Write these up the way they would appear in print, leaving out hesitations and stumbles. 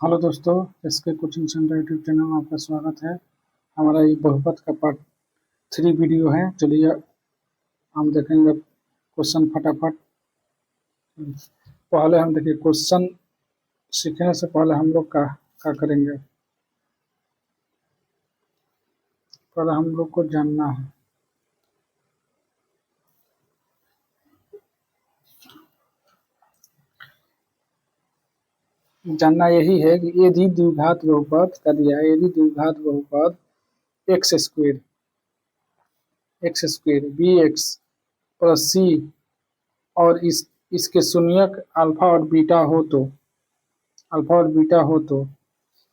Hello दोस्तों, इसके coaching centre YouTube channel में आपका स्वागत है। हमारा ये बहुपद का पार्ट 3 वीडियो है। चलिए हम देखेंगे क्वेश्चन फटाफट। पहले हम देखिए क्वेश्चन सीखने से पहले हम लोग का करेंगे। पहले हम लोग को जानना है, जानना यही है कि यदि द्विघात बहुपद का दिया है, यदि द्विघात बहुपद x square b x plus c और इसके शून्यक अल्फा और बीटा हो तो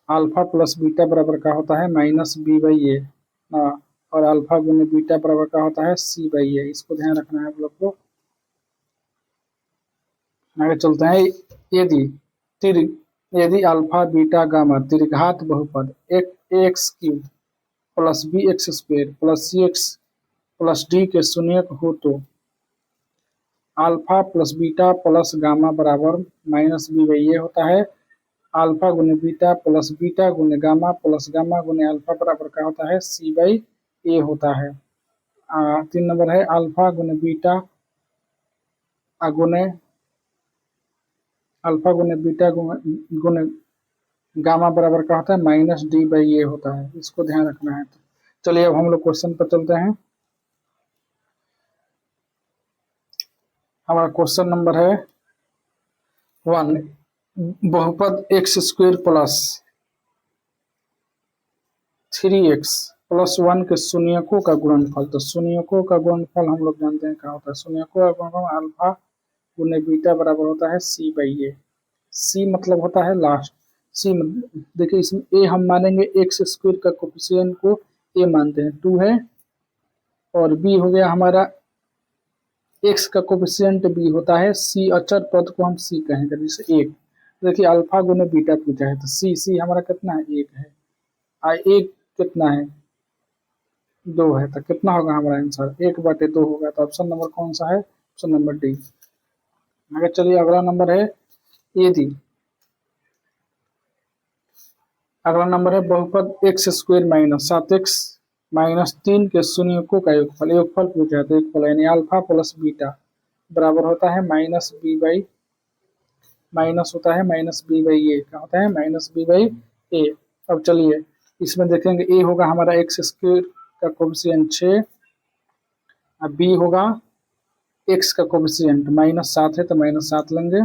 अल्फा प्लस बीटा बराबर का होता है माइनस बी बाई ए। और अल्फा गुने बीटा बराबर का होता है सी बाई ए। इसको ध्यान रखना है आप लोग को। आगे चलते हैं। यदि यदि अल्फा बीटा गामा त्रिघात बहुपद x cube plus b x square plus c x plus d के शून्यक हो तो alpha plus beta plus gamma बराबर माइनस बी बाई ए होता है। अल्फा गुने बीटा प्लस बीटा गुने गामा प्लस गामा गुने अल्फा बराबर का होता है सी बाई ए होता है। 3 नंबर है अल्फा गुने बीटा गुने अल्फा गुने बीटा गुने गामा बराबर का होता है माइनस डी बाई ए होता है। इसको ध्यान रखना है। तो चलिए अब हम लोग क्वेश्चन पर चलते हैं। हमारा क्वेश्चन नंबर है 1। बहुपद x square plus 3x plus 1 के शून्यकों का गुणनफल। तो शून्यकों का गुणनफल हम लोग जानते हैं क्या होता है। शून्यकों का गुणनफल अल्फा गुने बीटा बराबर होता है सी बाई ए। सी मतलब होता है लास्ट। सी देखिए इसमें ए हम मानेंगे, एक्स स्क्वायर का कोफिशिएंट को ए मानते हैं 2 है, और बी हो गया हमारा एक्स का कोफिशिएंट बी होता है सी। अचर पद को हम सी कहेंगे, जैसे एक। देखिए अल्फा गुने बीटा पूछा है तो सी हमारा कितना है, एक है। एक कितना है, 2 है। तो कितना होगा हमारा आंसर, 1/2 होगा। तो ऑप्शन नंबर कौन सा है, ऑप्शन नंबर डी। आगे चलिए अगला नंबर है यदि अगला नंबर है बहुपद x square minus 7x minus 3 के शून्यकों का योगफल। योगफल पूछा है तो योगफल यानी अल्फा प्लस बीटा बराबर होता है माइनस बी बाई ए। क्या होता है, माइनस बी बाई ए। अब चलिए इसमें देखेंगे ए होगा हमारा एक्स स्क्वेयर का कोफिशिएंट 6, अब बी होगा एक्स का कोफिशिएंट -7 है तो -7 लेंगे।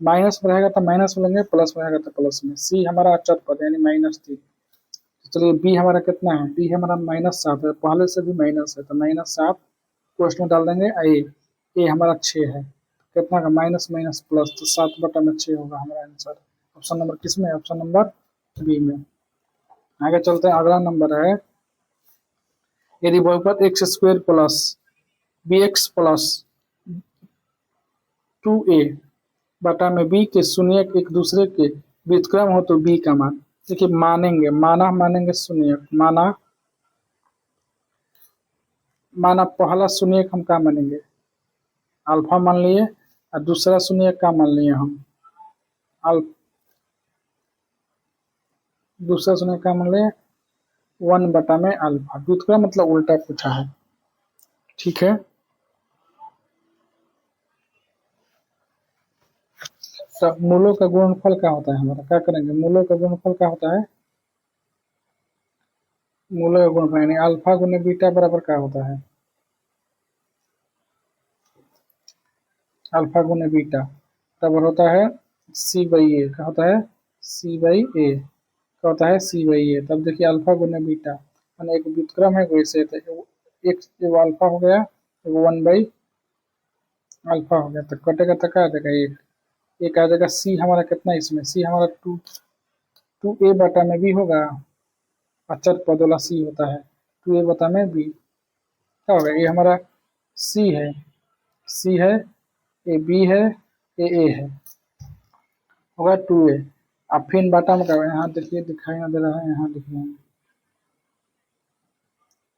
माइनस में रहेगा तो माइनस में लेंगे, प्लस में रहेगा तो प्लस में। सी हमारा अचर पद यानी -3। तो चलिए बी हमारा कितना है, बी हमारा -7 है, पहले से भी माइनस है तो -7 कोष्ट में डाल देंगे। ए हमारा 6 है, कितना का माइनस माइनस प्लस, तो 7/6 होगा हमारा आंसर। ऑप्शन नंबर किस में, ऑप्शन नंबर बी में। आगे चलते हैं। अगला नंबर है यदि बहुपद x square plus b x plus 2a बटा में b के शून्य एक दूसरे के व्युत्क्रम हो तो b का मान। देखिए मानेंगे शून्यक। माना पहला शून्यक हम क्या मानेंगे, अल्फा मान लिए, और दूसरा शून्यक क्या मान लिए हम, दूसरा शून्यक क्या मान लिए 1 बटा में अल्फा। व्युत्क्रम मतलब उल्टा पूछा है, ठीक है। तो मूलों का गुणनफल क्या होता है हमारा, क्या करेंगे, मूलों का गुणनफल क्या होता है, मूलों का गुणनफल यानी अल्फा गुने बीटा बराबर क्या होता है, अल्फा गुने बीटा बराबर होता है सी बाई ए। क्या होता है, सी बाई ए। क्या होता है, सी बाई ए। तब देखिए अल्फा गुने बीटा यानी एक व्युत्क्रम है वैसे, तो एक अल्फा हो गया, 1 बाई अल्फा हो गया, तो कटेगा तो क्या आ जाएगा, एक आ जाएगा। सी हमारा कितना, इसमें सी हमारा 2a बटा में भी होगा, अचर पद वाला सी होता है, 2a बटा में बी। क्या होगा, ये हमारा सी है, ए बी है, ए है, होगा 2a। अब फिर बाटा में क्या, यहाँ देखिए दिखाई ना दे रहा है, यहाँ लिख रहे हैं।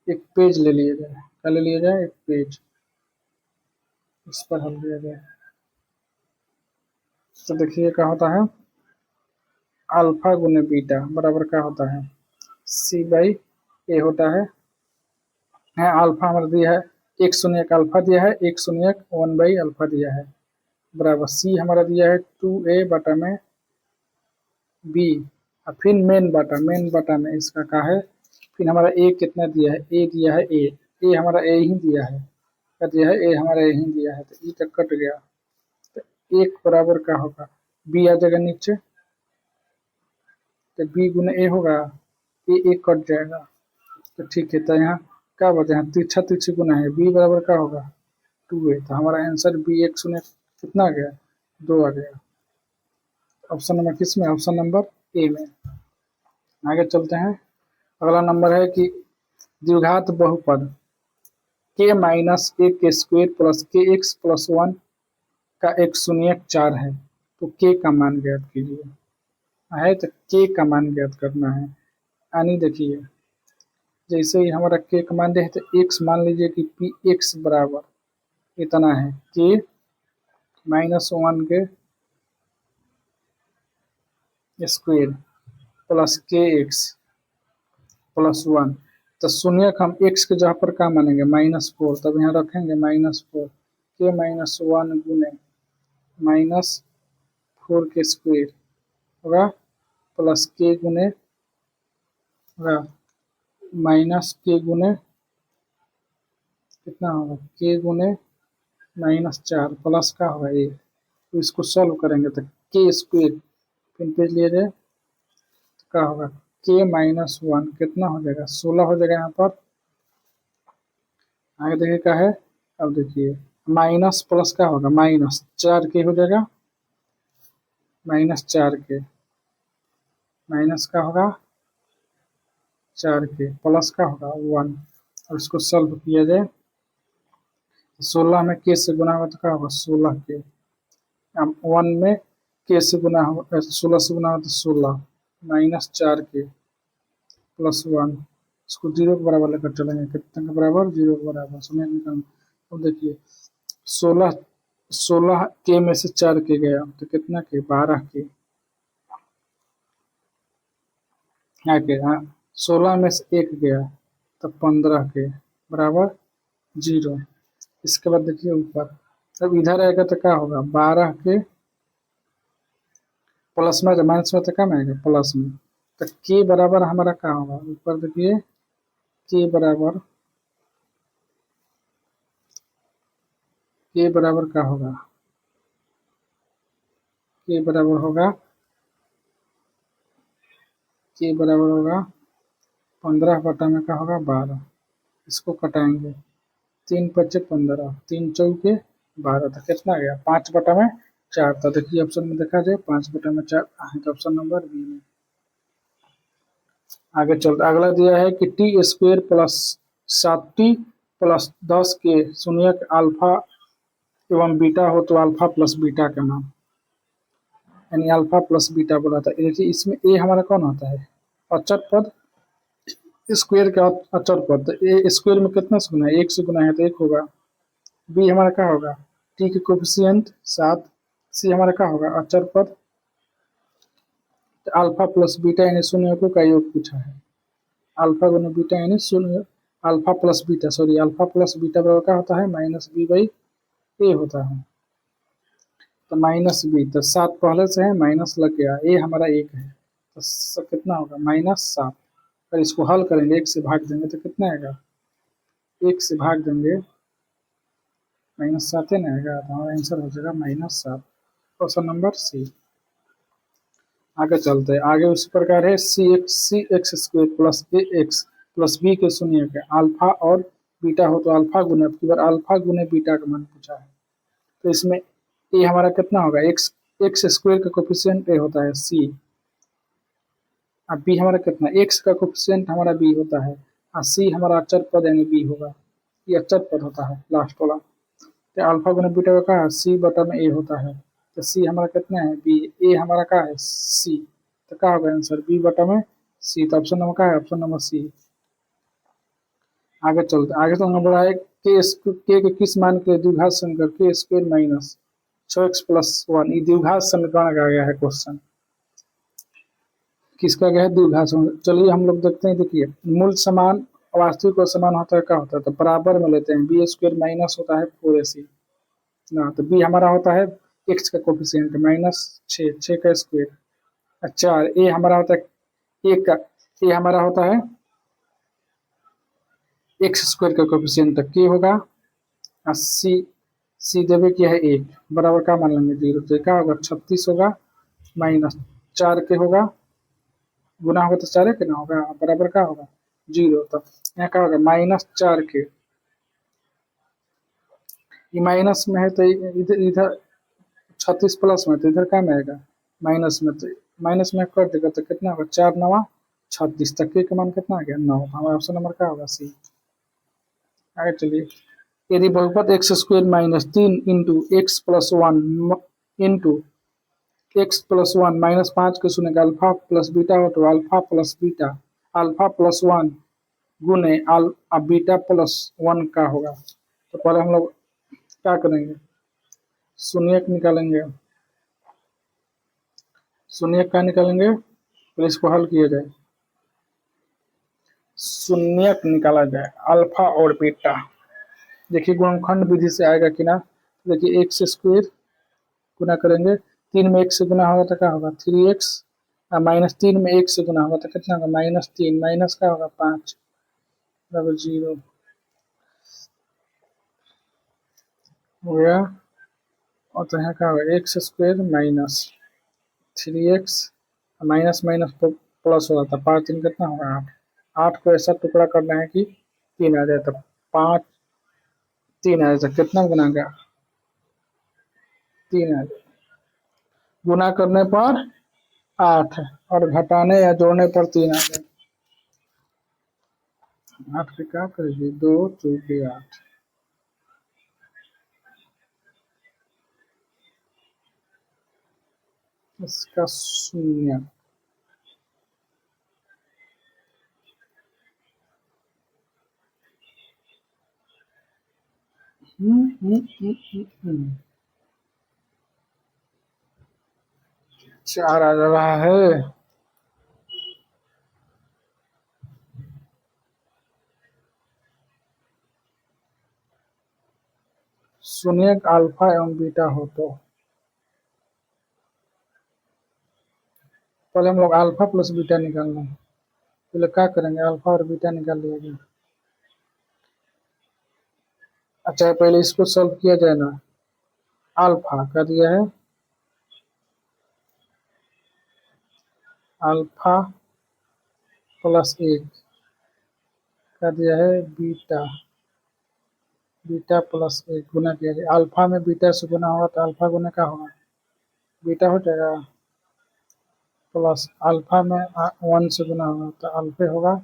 एक पेज ले लिया जाए, क्या ले लिया जाए, एक पेज, इस पर हल लिया जाए। तो देखिए क्या होता है, अल्फा गुने बीटा बराबर क्या होता है, सी बाई ए होता है। अल्फा हमारा दिया है, एक शून्य एक अल्फा दिया है, एक शून्य एक 1/अल्फा दिया है, बराबर सी हमारा दिया है 2a बटा में बी, और फिर मेन बटा में इसका क्या है, फिर हमारा ए कितना दिया है, ए दिया है ए हमारा ए ही दिया है, क्या दिया है, ए हमारा ए ही दिया है, तो ई तक कट गया, तो एक बराबर क्या होगा, बी आ जाएगा नीचे, तो बी गुना ए होगा, ए एक कट जाएगा, तो ठीक है, तो यहाँ क्या बचा है, तिरछा तिरछी गुना है, बी बराबर क्या होगा 2a, तो हमारा आंसर बी एक शून्य कितना आ गया, 2 आ गया। ऑप्शन नंबर किस में, ऑप्शन नंबर ए में। आगे चलते हैं, अगला नंबर है कि द्विघात बहुपद के माइनस ए के स्क्वेयर प्लस के एक्स प्लस 1 का एक शून्य 4 है, तो के का मान ज्ञात कीजिए, है तो के का मान ज्ञात करना है। यानी देखिए जैसे ही हमारा के का मान दे तो एक्स मान लीजिए कि पी एक्स बराबर इतना है, के -1 के स्क्वेयर प्लस के एक्स प्लस 1, तो शून्य हम एक्स के जगह पर क्या मानेंगे -4, तब यहाँ रखेंगे -4 के -1 गुने -4 के स्क्वेयर होगा प्लस के गुने होगा माइनस के गुने कितना होगा, के गुने -4 प्लस का होगा ए, तो इसको सॉल्व करेंगे तो के स्क्वेयर फिर पेज लिए जाए तो क्या होगा, के -1 कितना हो जाएगा 16 हो जाएगा यहाँ पर। आगे देखिए क्या है, अब देखिए माइनस प्लस का होगा -4 के हो जाएगा, -4 के माइनस का होगा 4 के प्लस का होगा 1, और इसको सॉल्व किया जाए 16 में के से गुना होगा तो क्या होगा 16 के, 1 में के से गुना होगा 16 से गुना होगा तो 16 -4 के प्लस 1, इसको 0 के बराबर लेकर चलेंगे, कितने के बराबर 0 के बराबर, समय निकालना। अब देखिए 16 के में से 4 के गया तो कितना के 12 के, यहाँ के हाँ 16 में से 1 गया तो 15 के बराबर 0। इसके बाद देखिए ऊपर, अब इधर आएगा तो क्या होगा 12 के प्लस में, माइनस में तो कम आएगा प्लस में, तो के बराबर हमारा क्या होगा, ऊपर देखिए के बराबर क्या होगा, के बराबर होगा 15 बटा में क्या होगा 12, इसको कटाएंगे 3 पच्चे 15, 3 चौके 12, तो कितना गया 5 बटा में 4, तो देखिए ऑप्शन में देखा जाए 5 बटा में 4 तो ऑप्शन नंबर बी में। आगे चलते, अगला दिया है कि T square plus 7t plus 10 के शून्य अल्फा एवं बीटा हो तो अल्फा प्लस बीटा का नाम, यानी अल्फा प्लस बीटा बोला था। देखिए इसमें ए हमारा कौन होता है, अचर पद, स्क्वायर का अचर पद, तो ए स्क्वायर में कितना से गुना है, 1 से गुना है तो 1 होगा। बी हमारा क्या होगा, टी के कोफिशिएंट 7, सी हमारा क्या होगा अचर पद, तो अल्फा प्लस बीटा यानी शून्यकों का योग पूछा है, अल्फा गुना बीटा यानी शून्य, alpha plus beta sorry alpha plus beta बराबर क्या होता है -b/a होता है, तो -b, तो 7 पहले से है माइनस लग गया, ए हमारा 1 है तो कितना होगा -7, अगर इसको हल करेंगे 1 से भाग देंगे तो कितना आएगा, 1 से भाग देंगे -7 ना आएगा, तो हमारा आंसर हो जाएगा -7, ऑप्शन नंबर सी। आगे चलते हैं, आगे उसी प्रकार है सी एक्स स्क्वेयर प्लस ए एक्स प्लस बी के शून्य के अल्फा और बीटा हो तो अल्फा गुने, अब की बार अल्फा गुने बीटा का मान पूछा है, तो इसमें ए हमारा कितना होगा, एक्स स्क्वेयर का कोफिशिएंट ए होता है सी, अब बी हमारा कितना, एक्स का कोफिशिएंट हमारा बी होता है, और सी हमारा अचर पद यानी बी होगा, ये अचर पद होता है लास्ट वाला, तो अल्फा गुना बीटा का है सी बटा में ए होता है, तो सी हमारा कितना है बी, ए हमारा क्या है सी, तो क्या होगा आंसर बी बटा में सी, तो ऑप्शन नंबर क्या है, ऑप्शन नंबर सी। आगे चलते, आगे तो नंबर है के किस मान के द्विघात समीकरण के स्क्वायर माइनस 6x प्लस 1, ये द्विघात समीकरण का आ गया है क्वेश्चन। किसका गया है, द्विघात समान। चलिए हम लोग देखते हैं, देखिए मूल समान वास्तविक और समान होता है, क्या होता है, तो बराबर में लेते हैं, बी स्क्वायर माइनस होता है 4ac ना, तो बी हमारा होता है एक्स का कोफिशिएंट माइनस 6 का स्क्वायर, 4 ए हमारा होता है एक का, ए हमारा होता है एक्स स्क्वायर का कोफिशिएंट के होगा, और सी देवे क्या है 1 बराबर का मान लेंगे 0, तो क्या होगा 36 होगा माइनस 4 के होगा, गुना होगा तो 4 के ना होगा, बराबर का होगा 0, तो यहाँ क्या होगा -4 के, ये माइनस में है तो इधर इधर 36 प्लस में, तो इधर क्या में आएगा माइनस में, तो माइनस में कर देगा तो कितना होगा 4 9 36 तक के मान कितना आ गया 9, हमारा ऑप्शन नंबर क्या होगा सी। आगे चलिए, यदि बहुपद x square minus 3 into x plus 1 into x plus 1 -5 के शून्य का अल्फा प्लस बीटा हो, तो अल्फा प्लस 1 गुने बीटा प्लस 1 का होगा। तो पहले हम लोग क्या करेंगे, शून्यक निकालेंगे, शून्यक का निकालेंगे, फिर इसको हल किया जाए, शून्यक निकाला जाए अल्फा और बीटा। देखिए गुणनखंड विधि से आएगा कि ना, देखिए एक्स स्क्वायर गुना करेंगे, 3 में 1 से गुना होगा तो क्या होगा 3x, -3 में 1 से गुना होगा तो कितना होगा -3, माइनस का होगा 5 बराबर 0 हो गया। और तो यहाँ का होगा x square minus 3x, minus minus plus हो जाता है, 5 3 कितना होगा 8, 8 को ऐसा टुकड़ा करना है कि 3 आ जाए, तो 5 3 आ जाए, कितना गुना गया 3 आ जाए, गुना करने पर 8 और घटाने या जोड़ने पर 3 आ जाए, 8 से क्या करेगी 2 चौके 8, इसका शून्य। चार आ रहा है, शून्य अल्फा एवं बीटा हो तो पहले हम लोग अल्फा प्लस बीटा निकालना है, पहले क्या करेंगे अल्फा और बीटा निकाल लिया जाए। अच्छा पहले इसको सॉल्व किया जाए ना, अल्फा का दिया है अल्फा प्लस 1 का दिया है बीटा, बीटा प्लस 1 गुना किया जाए, अल्फा में बीटा से गुना होगा तो अल्फा गुना का होगा बीटा हो जाएगा, प्लस अल्फा में 1 से गुना होगा तो अल्फे होगा,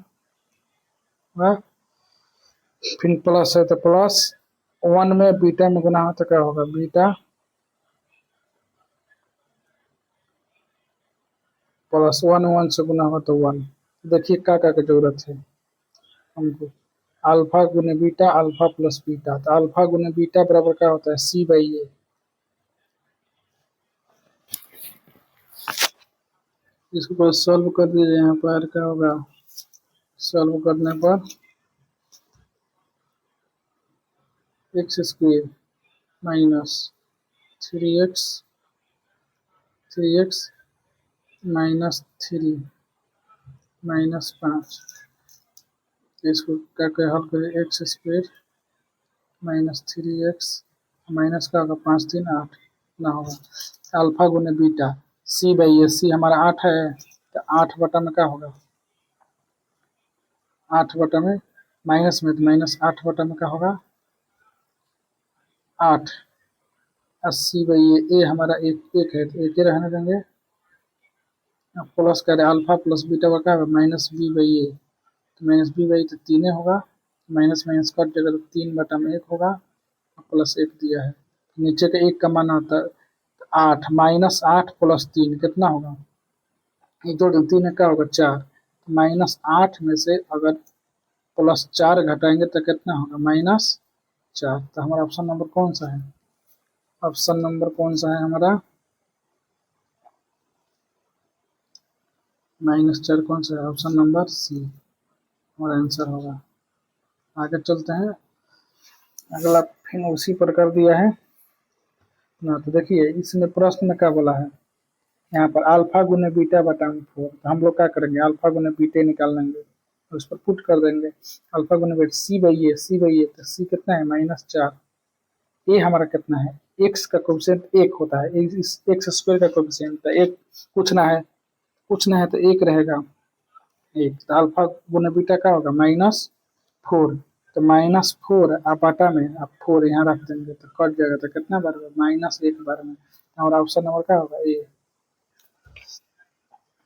फिर प्लस है तो प्लस 1 में बीटा में गुना हो तो क्या होगा बीटा प्लस 1 1 से गुना होगा तो 1। देखिए क्या क्या की जरूरत है हमको, अल्फा गुने बीटा अल्फा प्लस बीटा, तो अल्फा गुने बीटा बराबर क्या होता है c/a, इसको सॉल्व कर दीजिए, यहाँ पर क्या होगा सॉल्व करने पर x square minus 3x minus 3 minus 5, इसको क्या क्या हल करें, x square minus 3x minus का होगा 5 3 8 ना होगा, अल्फा गुने बीटा c/a, c हमारा 8 है तो 8 बटा में क्या होगा 8 बटा में माइनस में, तो माइनस 8 बटा में क्या होगा 8, 80/a, ए हमारा एक है तो एक ही रहने देंगे, प्लस करें अल्फा प्लस बीटा का क्या होगा -b/a, तो -b/a तो 3 होगा, माइनस माइनस कट जाएगा तो 3 बटा में 1 होगा, प्लस 1 दिया है, नीचे का 1 का मान आता है 8, -8 प्लस 3 कितना होगा, 1 2 3 क्या होगा 4, -8 में से अगर प्लस 4 घटाएंगे तो कितना होगा -4, तो हमारा ऑप्शन नंबर कौन सा है, ऑप्शन नंबर कौन सा है हमारा -4 कौन सा है? ऑप्शन नंबर सी हमारा आंसर होगा। आगे चलते हैं। अगला फिर उसी प्रकार दिया है ना, तो देखिए इसमें प्रश्न में क्या बोला है, यहाँ पर अल्फा गुने बीटा बटा 4, तो हम लोग क्या करेंगे, अल्फा गुने बीटे निकाल लेंगे और उस पर पुट कर देंगे। अल्फा गुने बीटा सी बाई ए, तो सी कितना है -4। ए हमारा कितना है, एक्स का कोफिशिएंट 1 होता है, एक्स स्क्वायर का कोफिशिएंट, तो एक कुछ ना है तो 1 रहेगा। एक तो अल्फा गुने बीटा क्या होगा -4, तो -4 आप बाटा में आप 4 यहाँ रख देंगे तो कट जाएगा, तो कितना बार में -1 बार में, हमारा ऑप्शन नंबर क्या होगा ए।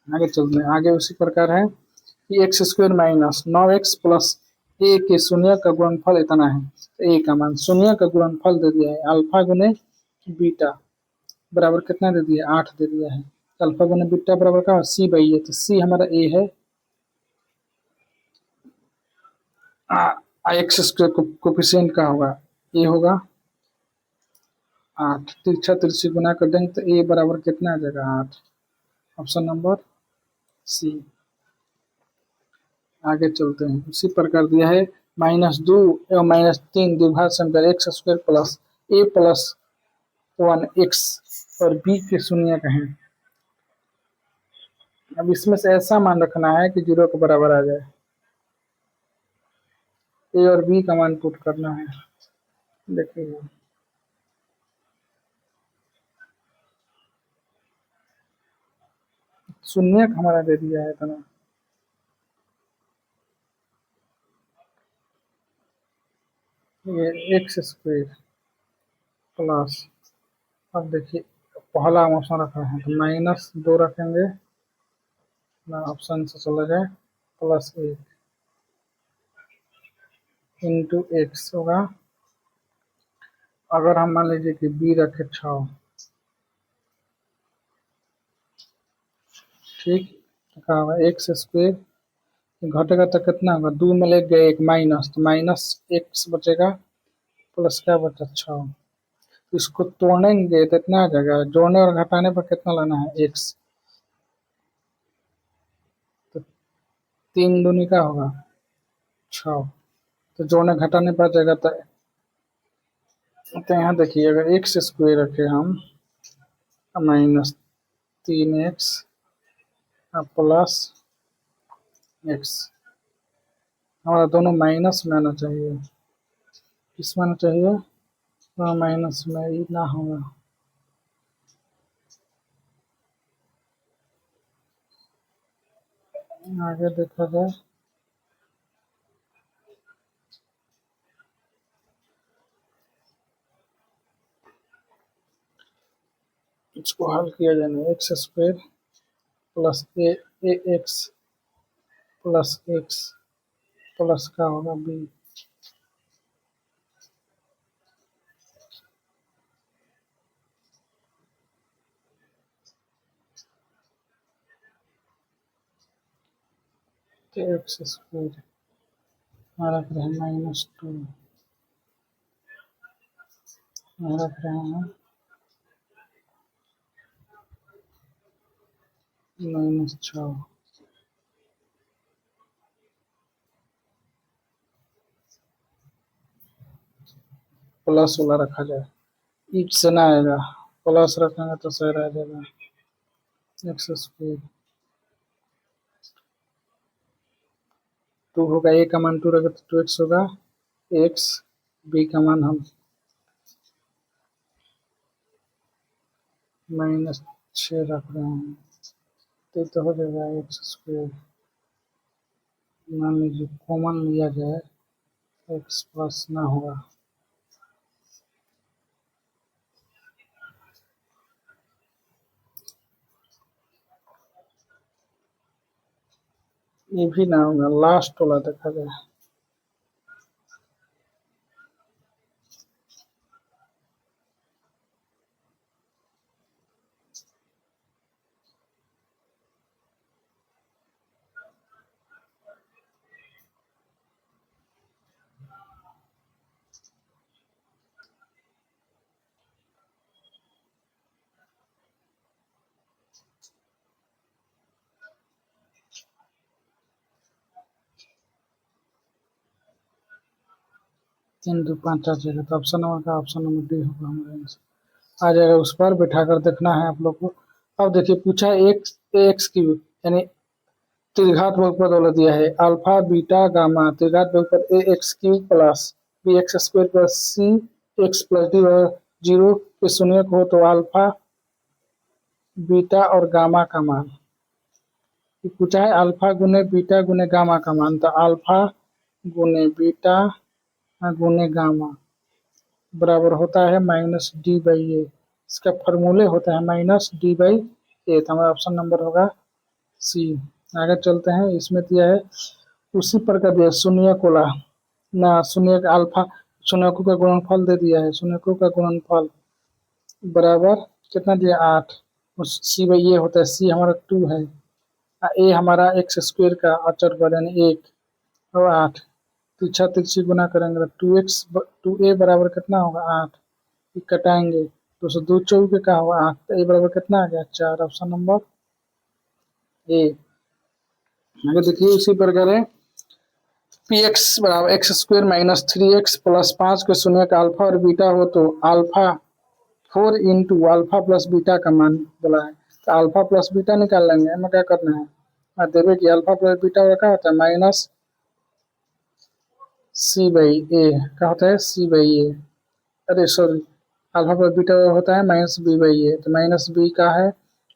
आगे चलते हैं। आगे उसी प्रकार है कि x square -9x plus a के शून्य का गुणनफल इतना है, तो ए का मान शून्य का गुणनफल दे दिया है अल्फा गुने बीटा बराबर कितना दे दिया, 8 दे दिया है। तो अल्फा गुने बीटा बराबर क्या सी बाई ए, तो सी हमारा ए है, एक्स स्क्वायर कोफिशिएंट का होगा ए होगा 8, तिरछा तिरछी गुना कर देंगे तो ए बराबर कितना आ जाएगा 8, ऑप्शन नंबर सी। आगे चलते हैं। उसी प्रकार दिया है -2 एवं -3 द्विघात समीकरण एक्स स्क्वायर प्लस ए प्लस 1 एक्स और बी के शून्य का है। अब इसमें से ऐसा मान रखना है कि 0 के बराबर आ जाए, ए और बी का मान पुट करना है। देखिए शून्य हमारा दे दिया है इतना, ये एक्स स्क्वायर प्लस, अब देखिए पहला ऑप्शन रखा है तो -2 रखेंगे ना, ऑप्शन से चला जाए +1 इंटू एक्स होगा। अगर हम मान लीजिए कि बी रखे 6, ठीक, तो क्या होगा एक्स स्क्वायर घटेगा तो कितना होगा, 2 में ले गए एक माइनस, तो -x बचेगा प्लस क्या बचा 6, इसको तोड़ेंगे तो इतना आ जाएगा, जोड़ने और घटाने पर कितना लाना है x, तो 3 दूनी का होगा 6, तो जोड़ने घटाने पर आ जाएगा, तो यहाँ देखिए अगर एक्स स्क्वायर रखे हम -3x प्लस x, हमारा दोनों माइनस में आना चाहिए, किस में आना चाहिए, माइनस में ही ना होगा। आगे देखा जाए इसको हल किया जाए, एक्स स्क्वायर प्लस ए एक्स प्लस एक्स प्लस का होगा बी, तो एक्स स्क्वायर हमारा रख रहे हैं -2, रख रहे हैं -6, प्लस वाला रखा जाए, ईट से ना आएगा, प्लस रखेंगे तो सही रह जाएगा, एक्स स्क्वायर 2 होगा, ए का मान 2 रखेगा तो 2x होगा, एक्स बी का मान हम -6 रख रहे हैं, तो हो जाएगा एक्स स्क्वायर, मान लीजिए कॉमन लिया जाए एक्स प्लस ना होगा, ये भी ना होगा, लास्ट वाला देखा जाए। 3 2 5 आ जाएगा, तो ऑप्शन नंबर का ऑप्शन नंबर डी होगा हमारा आंसर। आ जाएगा, उस पर बैठाकर देखना है आप लोग को। अब देखिए पूछा एक्स क्यूब यानी त्रिघात बहुपद वाला दिया है अल्फा बीटा गामा त्रिघात बहुपद a x cube plus b x square plus c x plus d और 0 के शून्य हो तो अल्फा बीटा और गामा का मान। पूछा है अल्फा गुने बीटा गुने गामा का मान, तो अल्फा गुने बीटा गुने गामा बराबर होता है माइनस डी बाई ए। इसका फॉर्मूले होता है माइनस डी बाई ए, तो हमारा ऑप्शन नंबर होगा सी। आगे चलते हैं, इसमें दिया है उसी प्रकार दिया शून्य कोला ना शून्य का अल्फा शून्यकों का गुणनफल दे दिया है, शून्यकों का गुणनफल बराबर कितना दिया 8, सी बाई ए होता है, सी हमारा 2 है, ए हमारा एक्स स्क्वायर का अचर पद यानी 1 और 8 तिरछा तिरछी गुना करेंगे तो 2a बराबर कितना होगा 8, कटाएंगे तो 2 चौके का होगा 8, तो ए बराबर कितना आ गया 4, ऑप्शन नंबर ए। आगे देखिए इसी प्रकार है पी एक्स बराबर x square minus 3x plus 5 के शून्य का अल्फा और बीटा हो तो alpha 4 into alpha plus beta का मान बोला है, तो अल्फा प्लस बीटा निकाल लेंगे। हमें क्या करना है, देखिए कि अल्फा प्लस बीटा क्या होता है माइनस सी बाई ए, क्या होता है सी बाई ए, अरे सॉरी अल्फा प्लस बीटा होता है माइनस बी बाई ए, तो माइनस बी का है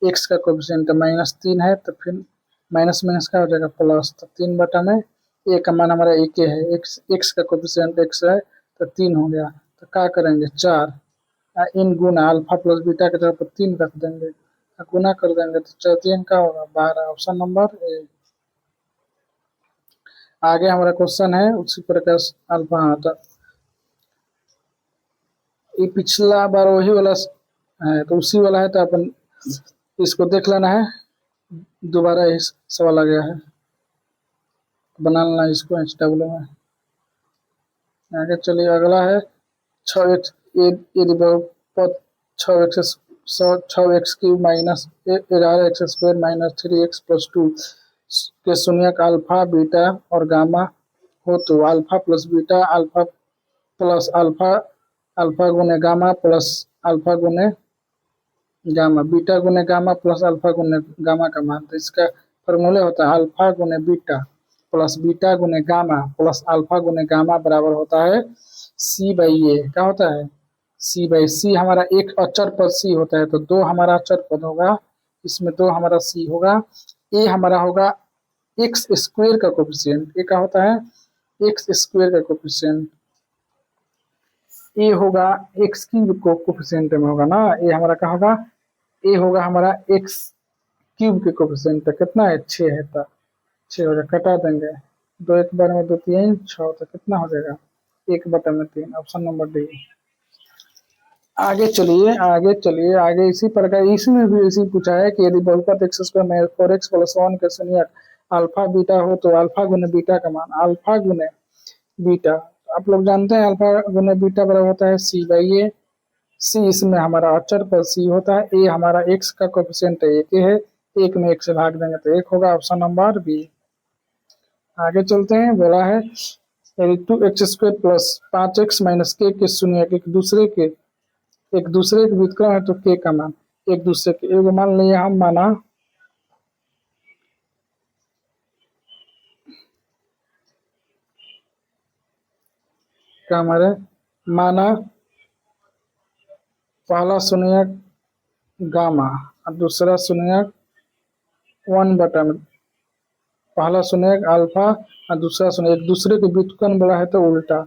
एक्स का कोफिशिएंट -3 है, तो फिर माइनस माइनस का हो जाएगा प्लस, तो 3 बटा में ए का मान हमारा एक है, एक्स का कोफिशिएंट एक्स है तो 3 हो गया, तो क्या करेंगे 4 इन गुना अल्फा प्लस बीटा के जगह पर 3 रख देंगे, गुना कर देंगे तो 4 3 का होगा 12, ऑप्शन नंबर ए। आगे हमारा क्वेश्चन है उसी प्रकार अल्फा, तो ये पिछला बार वही वाला है तो उसी वाला है, तो अपन इसको देख लेना है, दोबारा इस सवाल आ गया है, बना लेना इसको एच डब्ल्यू में। आगे चलिए अगला है 6x यदि बहुपद 6x cube minus 11x square minus 3x plus 2 के शून्य का अल्फा बीटा और गामा हो तो alpha plus beta alpha plus alpha alpha गुने गामा प्लस अल्फा गुने गामा बीटा गुने गामा प्लस अल्फा गुने गामा का मान, तो इसका फॉर्मूला होता है अल्फा गुने बीटा प्लस बीटा गुने गामा प्लस अल्फा गुने गामा बराबर होता है सी बाई ए। क्या होता है सी बाई सी, हमारा एक अचर पद सी होता है तो 2 हमारा अचर पद होगा, इसमें 2 हमारा सी होगा, ए हमारा होगा एक्स स्क्वायर का कोफिशिएंट, ए का होता है एक्स स्क्वायर का कोफिशिएंट, ए होगा एक्स क्यूब को कोफिशिएंट में होगा ना, ए हमारा क्या होगा ए होगा हमारा एक्स क्यूब के कोफिशिएंट, कितना है 6 है, तो 6 हो जाएगा, कटा देंगे 2 एक बार में 2 3 6, तो कितना हो जाएगा 1 बटा में 3, ऑप्शन नंबर डी। आगे चलिए आगे इसी प्रकार इसमें भी इसी पूछा है कि यदि बहुपद एक्स स्क्वायर में 4x प्लस 1 के शून्य अल्फा बीटा हो तो अल्फा गुने बीटा का मान, अल्फा गुने बीटा आप लोग जानते हैं अल्फा गुने बीटा बराबर होता है सी बाई ए, सी इसमें हमारा अचर पर सी होता है, ए हमारा एक्स का कोफिशिएंट एक है, 1 में 1 से भाग देंगे तो 1 होगा, ऑप्शन नंबर बी। आगे चलते हैं, बोला है यदि 2x square plus 5x minus के शून्य एक दूसरे के व्युत्क्रम है तो के का मान एक दूसरे के एगो मान लिया हम माना क्या हमारे माना पहला शून्य गामा और दूसरा शून्य 1 बटा में, पहला शून्य अल्फा और दूसरा शून्य एक दूसरे के व्युत्क्रम बड़ा है तो उल्टा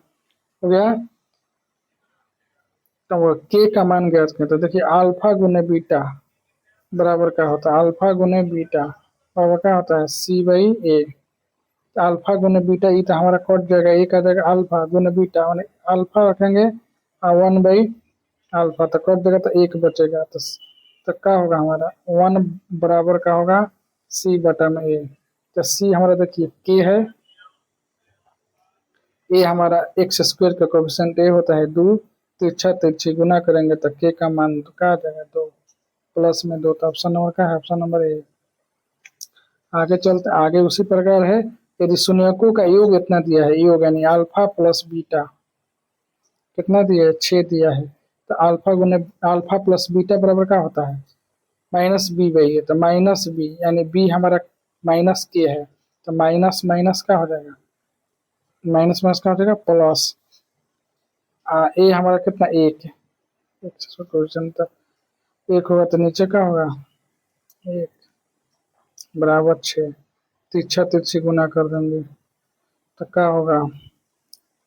हो गया, तो के का मान ज्ञात करें, तो देखिए अल्फा गुने बीटा बराबर क्या होता है अल्फा गुने बीटा बराबर क्या होता है सी बाई ए, अल्फा गुने बीटा ये तो हमारा कट जाएगा, एक आ जाएगा अल्फा गुने बीटा अल्फा रखेंगे और 1 बाई अल्फा तो कट देगा तो 1 बचेगा, तो क्या होगा हमारा 1 बराबर का होगा सी बटा में ए, तो सी हमारा देखिए के है, ए हमारा एक्स स्क्वायर का कोफिशिएंट ए होता है 2, तिरछा तिरछी गुना करेंगे तो के का मान तो क्या आ जाएगा 2 प्लस में 2, तो ऑप्शन नंबर का है ऑप्शन नंबर ए। आगे चलते आगे उसी प्रकार है यदि शून्यकों का योग इतना दिया है, योग यानी अल्फा प्लस बीटा कितना दिया है, 6 दिया है। तो अल्फा गुने अल्फा प्लस बीटा बराबर क्या होता है, माइनस बी बाई ए। तो माइनस बी यानी बी हमारा माइनस के है, तो माइनस माइनस क्या हो जाएगा, माइनस माइनस क्या हो जाएगा प्लस। ए हमारा कितना, एक है, एक से क्वेश्चन तक एक होगा तो नीचे क्या होगा, एक बराबर 6, तिरछा तिरछी गुना कर देंगे तो क्या होगा,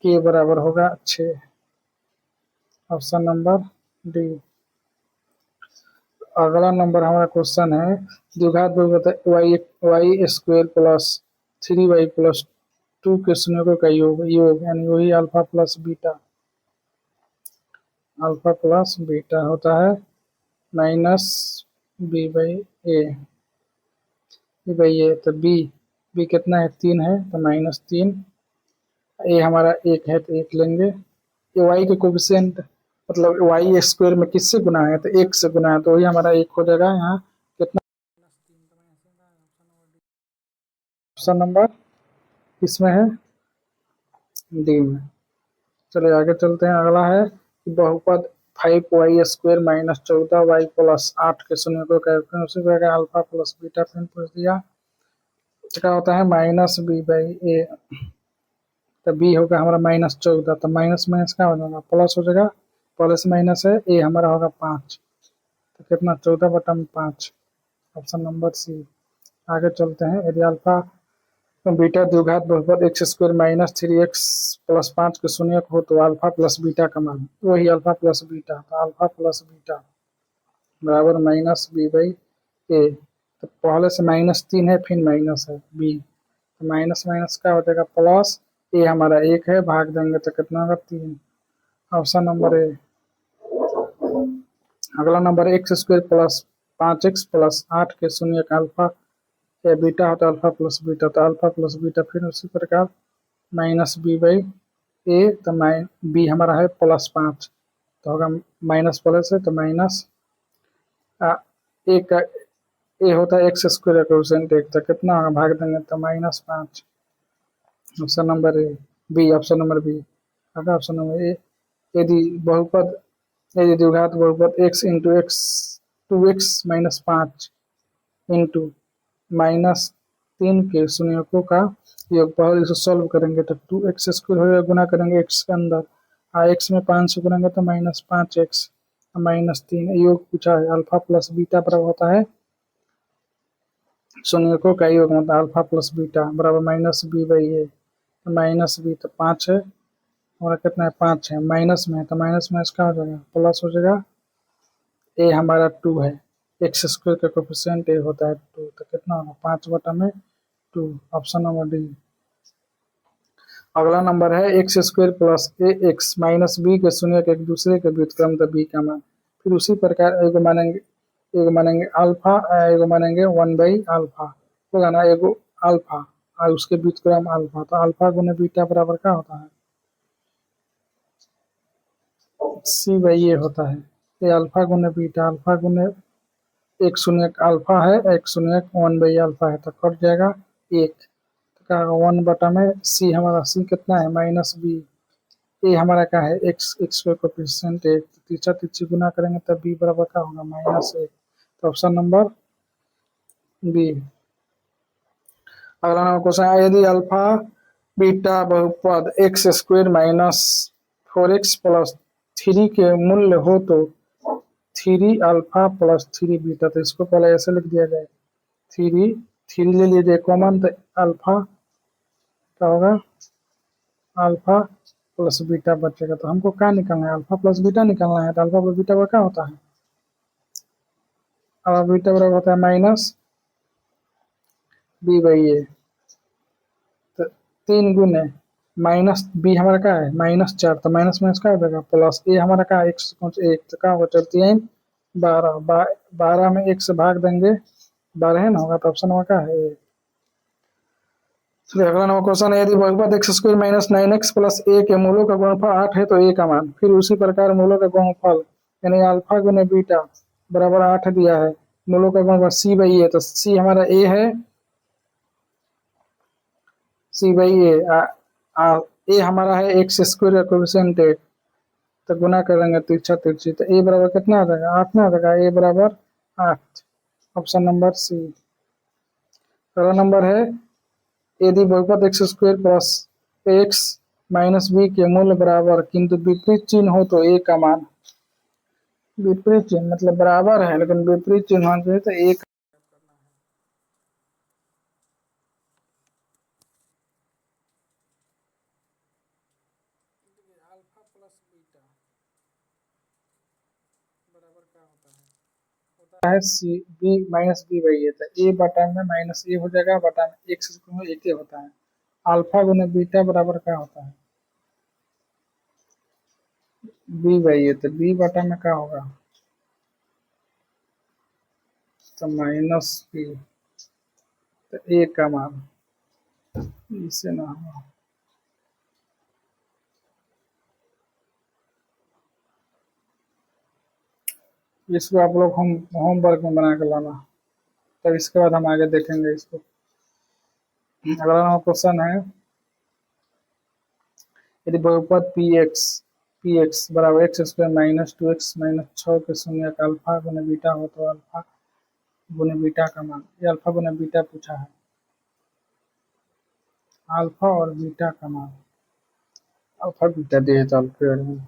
के बराबर होगा 6। Option number D. अगला नंबर हमारा क्वेश्चन है, द्विघात बहुपद y y square plus 3y plus 2 के शून्यों का योग योग यानी वही alpha plus beta, alpha plus beta होता है minus b by a, b by a. तो बी बी कितना है, 3 है तो माइनस 3, ए हमारा 1 है तो 1 लेंगे। ये वाई के कोफिशिएंट मतलब वाई स्क्वायर में किससे गुना है, तो 1 से गुना है, तो वही हमारा 1 हो जाएगा यहाँ कितना, ऑप्शन नंबर किसमें है, डी में। चलिए आगे चलते हैं। अगला है कि बहुपद 5y square minus 14y plus 8 के शून्य को कैलकुलेट उसी प्रकार अल्फा प्लस बीटा फिर पूछ दिया, क्या होता है माइनस बी बाई ए। तो बी होगा हमारा माइनस 14, तो माइनस माइनस क्या हो जाएगा प्लस हो जाएगा, प्लस माइनस है, ए हमारा होगा 5, तो कितना 14/5, ऑप्शन नंबर सी। आगे चलते हैं, यदि अल्फा बीटा द्विघात बहुपद x square minus 3x plus 5 के शून्य हो तो अल्फा प्लस बीटा का मान वही अल्फा प्लस बीटा, तो अल्फा प्लस बीटा बराबर माइनस बी बाई ए। तो पहले से -3 है फिर माइनस है बी, तो माइनस माइनस क्या हो जाएगा प्लस, ए हमारा 1 है भाग देंगे तो कितना होगा 3, ऑप्शन नंबर ए। अगला number x square plus 5x plus 8 के शून्य का अल्फा या बीटा होता है अल्फा प्लस बीटा, तो अल्फा प्लस बीटा फिर उसी प्रकार माइनस बी बाई ए। तो बी हमारा है प्लस 5, तो होगा माइनस प्लस है तो माइनस ए का ए होता है एक्स स्क्वायर का कोएफिशिएंट 1, तो कितना होगा भाग देंगे तो -5, option number A B, option number B. अगर ऑप्शन नंबर ए, यदि बहुपद यदि द्विघात बहुपद x into x 2x minus 5 into -3 के शून्यकों का योग, पहले इसे सॉल्व करेंगे तो 2x स्क्वायर हो जाएगा, गुना करेंगे x के अंदर, x में 5 से गुनाएंगे तो -5x -3, योग पूछा है अल्फा प्लस बीटा बराबर होता है शून्यकों का योग, मतलब अल्फा प्लस बीटा बराबर minus b by a. Minus b तो 5 है हमारा, कितना है 5 है, माइनस में है तो माइनस माइनस क्या हो जाएगा प्लस हो जाएगा, ए हमारा 2 है, एक्स स्क्वायर का कोफिशिएंट ए होता है 2, तो कितना होगा 5/2, ऑप्शन नंबर डी। अगला नंबर है एक्स स्क्वायर प्लस ए एक्स माइनस बी के शून्य के एक दूसरे के व्युत्क्रम तो बी का मान, फिर उसी प्रकार एगो मानेंगे अल्फा, एगो मानेंगे 1/अल्फा होगा ना, एगो अल्फा और उसके व्युत्क्रम अल्फा, तो अल्फा गुने बीटा बराबर क्या होता है, सी बाई ए होता है। ये अल्फा गुने बीटा, अल्फा गुने एक शून्य अल्फा है, एक शून्य 1/अल्फा है, तो कट जाएगा 1, तो क्या होगा 1 में सी, हमारा सी कितना है माइनस बी, ए हमारा क्या है एक्स, एक्स का कोफिशिएंट 1, तीसरा तीसरी गुना करेंगे तब बी बराबर क्या होगा -1, तो ऑप्शन नंबर बी। अगला नंबर क्वेश्चन है, यदि अल्फा बीटा बहुपद x square minus 4x plus 3 के मूल्य हो तो 3 अल्फा प्लस 3 बीटा, तो इसको पहले ऐसे लिख दिया जाए, 3 ले लीजिए कॉमन, तो अल्फा क्या होगा अल्फा प्लस बीटा बचेगा। तो हमको क्या निकालना है, अल्फा प्लस बीटा निकालना है, तो अल्फा प्लस बीटा क्या होता है, अल्फा बीटा बराबर होता है माइनस बी बाई ए। तो 3 गुने माइनस बी हमारा क्या है -4, तो माइनस माइनस क्या हो जाएगा प्लस, ए हमारा क्या है 1, तो क्या होगा 4×3 12, 12 में 1 से भाग देंगे 12 है ना होगा, तो ऑप्शन नंबर क्या है ए। चलिए अगला नंबर क्वेश्चन है, यदि बहुपद x square minus 9x plus a के मूलों का गुणनफल 8 है तो ए का मान, फिर उसी प्रकार मूलों का गुणनफल यानी अल्फा गुने बीटा बराबर 8 दिया है, मूलों का गुणनफल सी बाई ए, तो सी हमारा ए है, सी बाई ए, ए हमारा है एक्स स्क्वायर का कोफिशिएंट 1, तो गुना करेंगे तिरछा तिरछी, तो ए बराबर कितना आ जाएगा, 8 ना आ जाएगा, ए बराबर 8। Option number C. अगला नंबर है, यदि बहुपद x square plus x minus b के मूल्य बराबर किंतु विपरीत चिन्ह हो तो ए का मान। विपरीत चिन्ह मतलब बराबर है लेकिन विपरीत चिन्ह होना चाहिए, तो एक अल्फा प्लस बीटा बराबर क्या होता है c b minus b by a, तो ए बटा में माइनस ए हो जाएगा, बटा में एक्स एक होता है। अल्फा गुने बीटा बराबर क्या होता है, बी बाई ए, तो बी बटा में क्या होगा, तो माइनस बी, तो ए का मान इसे ना होगा। इसको आप लोग होमवर्क में बना कर लाना, तब इसके बाद हम आगे देखेंगे इसको। अगला क्वेश्चन है, यदि बहुपद पी एक्स बराबर x square minus 2x minus 6 के शून्य का अल्फा गुने बीटा हो तो अल्फा गुने बीटा का मान। ये अल्फा गुने बीटा पूछा है, अल्फा और बीटा का मान। अल्फा बीटा दिए तो अल्फा में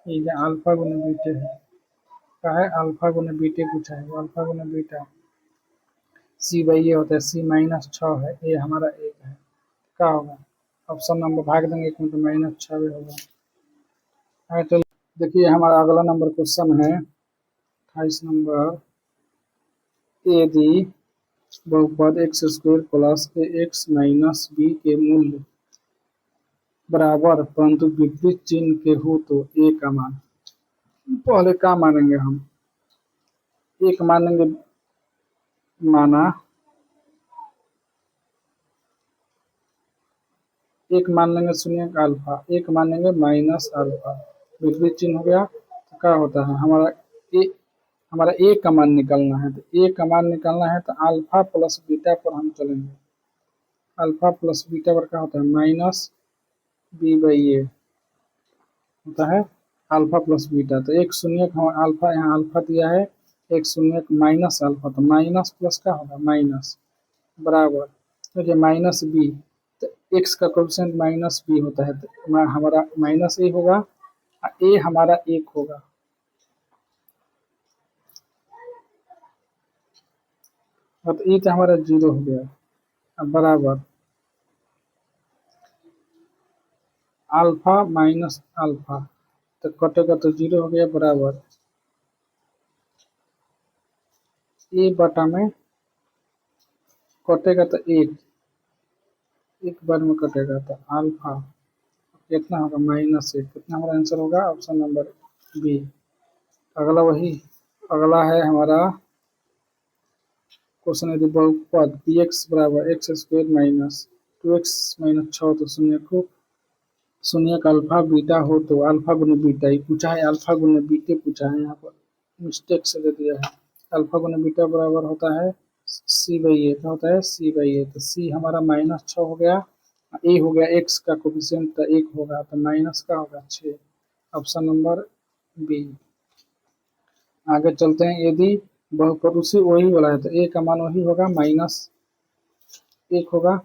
ये अल्फा गुने बीटे है, क्या है, अल्फा गुने बीटे पूछा है, अल्फा गुने बीटा सी बाई ए होता है, सी माइनस 6 है, ए हमारा 1 है, क्या होगा, ऑप्शन नंबर भाग देंगे एक में तो माइनस 6 भी होगा। तो देखिए हमारा अगला नंबर क्वेश्चन है 28 नंबर, यदि बहुपद x square plus x minus b के मूल्य बराबर परंतु विपरीत चिन्ह के हो तो ए का मान। पहले क्या मानेंगे हम, एक मानेंगे, माना एक मान लेंगे शून्य का अल्फा, एक मान लेंगे माइनस अल्फा, विपरीत चिन्ह हो गया तो क्या होता है, हमारा ए का मान निकलना है, तो ए का मान निकलना है तो अल्फा प्लस बीटा पर हम चलेंगे। अल्फा प्लस बीटा पर क्या होता है, माइनस बी बाई ए होता है अल्फा प्लस बीटा। तो एक शून्य अल्फा, यहाँ अल्फा दिया है, एक शून्य माइनस अल्फा, तो माइनस प्लस क्या होगा, माइनस बराबर, तो माइनस बी, तो एक्स का कोएफिशिएंट माइनस बी होता है, तो हमारा माइनस ए होगा, ए हमारा 1 होगा, और तो ए तो हमारा 0 हो गया। अब बराबर अल्फा माइनस अल्फा, तो कटेगा तो 0 हो गया, बराबर ए बटा में कटेगा तो 1, एक बार में कटेगा, तो अल्फा कितना होगा, -1, कितना हमारा आंसर होगा, ऑप्शन नंबर बी। अगला वही, अगला है हमारा क्वेश्चन, यदि बहुपद पी एक्स बराबर x square minus 2x minus 6 तो शून्य का अल्फा बीटा हो तो अल्फा गुने बीटा ही पूछा है, अल्फा गुने बीटे पूछा है, यहाँ पर मिस्टेक से दे दिया है। अल्फा गुने बीटा बराबर होता है सी बाई ए, क्या होता है, सी बाई ए, तो सी हमारा -6 हो गया, ए हो गया एक्स का कोफिशिएंट तो 1 होगा, तो माइनस का होगा 6, ऑप्शन नंबर बी। आगे चलते हैं, यदि बहुपद उसी वही वाला है तो ए का मान वही होगा, -1 होगा।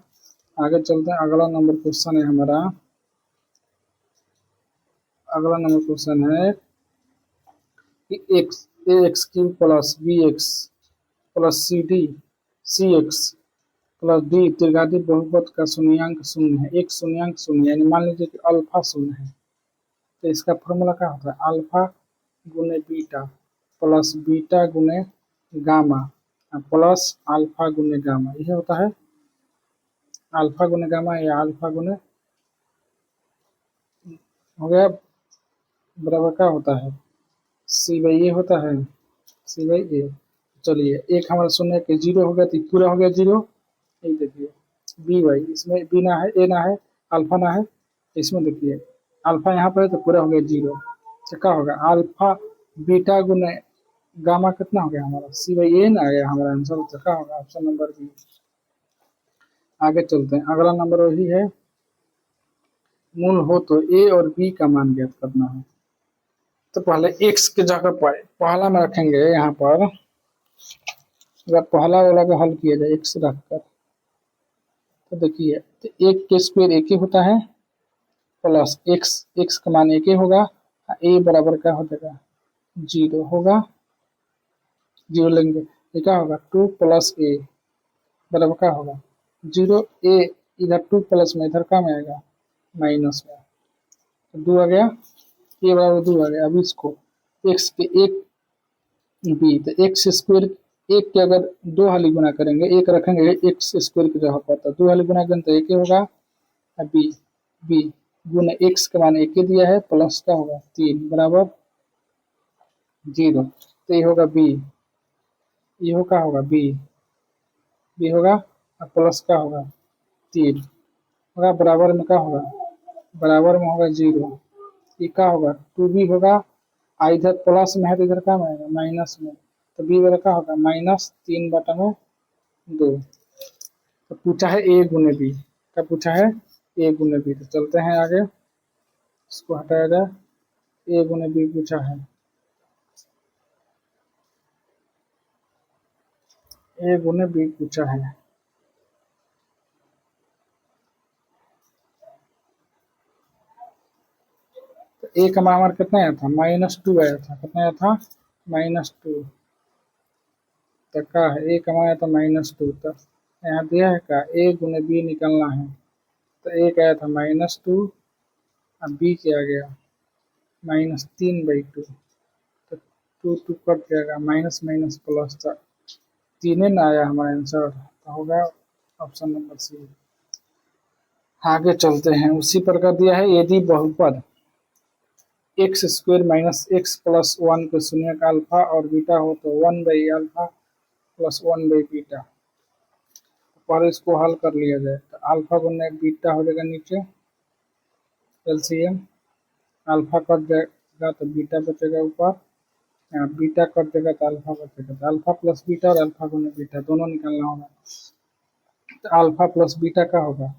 आगे चलते हैं, अगला नंबर क्वेश्चन है हमारा, अगला नंबर क्वेश्चन है कि x a x cube plus b x plus c x plus d त्रिघाती बहुपद का शून्यांक शून्य है, एक शून्यांक शून्य, यानी मान लीजिए कि अल्फा शून्य है, तो इसका फॉर्मूला क्या होता है, अल्फा गुने बीटा प्लस बीटा गुने गामा प्लस अल्फा गुने गामा, यह होता है अल्फा गुने गामा या अल्फा गुने हो गया, बराबर क्या होता है, सी बाई ए होता है, सी बाई ए। चलिए एक हमारा शून्य के 0 हो गया, तो पूरा हो गया 0, ये देखिए बी बाई, इसमें बी ना है, ए ना है, अल्फा ना है, इसमें देखिए अल्फा यहाँ पर है तो पूरा हो गया 0, तो क्या होगा, अल्फा बीटा गुने गामा कितना हो गया हमारा, सी बाई ए ना आ गया हमारा आंसर, तो क्या होगा, ऑप्शन नंबर बी। आगे चलते हैं, अगला नंबर वही है, मूल हो तो ए और बी का मान ज्ञात करना है। तो पहले एक्स की जगह पर पहला में रखेंगे। यहाँ पर अगर पहला वाला को हल किया जाए एक्स रखकर, तो देखिए तो एक के स्क्वायर एक ही होता है, प्लस एक्स, एक्स का मान एक ही होगा, ए बराबर क्या हो जाएगा 0 होगा, 0 लेंगे ये क्या होगा 2 प्लस ए बराबर क्या होगा 0। ए इधर 2 प्लस में इधर क्या में आएगा माइनस में, तो 2 आ गया, ए बराबर 2 आ गया। अब इसको एक्स के एक बी, तो एक्स स्क्वायर एक के अगर दो हाली गुना करेंगे, एक रखेंगे एक्स स्क्वायर की जगह पर, तो दो हाली गुना करेंगे तो एक ही होगा। बी, बी गुना एक्स का मान एक ही दिया है, प्लस का होगा 3 बराबर 0, तो ये होगा बी, ये हो क्या होगा बी, बी होगा और प्लस का होगा 3 होगा, बराबर में क्या होगा, बराबर में होगा 0, ये क्या होगा 2b होगा, इधर प्लस में है तो इधर क्या में आएगा माइनस में, तो बी वाला क्या होगा -3/2। तो पूछा है ए गुने बी, क्या पूछा है ए गुने बी, तो चलते हैं आगे, इसको हटाया जाए। ए गुने बी पूछा है, ए गुने बी पूछा है। तो ए का मान हमारा कितना आया था -2 आया था, कितना आया था -2, तो क्या है ए का मान आया था -2, तो यहाँ दिया है क्या ए गुने बी निकलना है, तो ए का आया था -2 और बी क्या आ गया -3/2, तो 2 2 कट जाएगा, माइनस माइनस प्लस, था 3 ना आया हमारा आंसर, तो होगा ऑप्शन नंबर सी। आगे चलते हैं, उसी प्रकार दिया है यदि बहुपद x square minus x plus 1 को शून्य का अल्फा और बीटा हो तो 1/अल्फा प्लस 1/बीटा। पर इसको हल कर लिया जाए, तो अल्फा गुने बीटा हो जाएगा नीचे एलसीएम, अल्फा कट जाएगा तो बीटा बचेगा ऊपर, बीटा कट जाएगा तो अल्फा बचेगा, तो अल्फा प्लस बीटा और अल्फा गुने बीटा दोनों निकालना होगा। तो अल्फा प्लस बीटा का होगा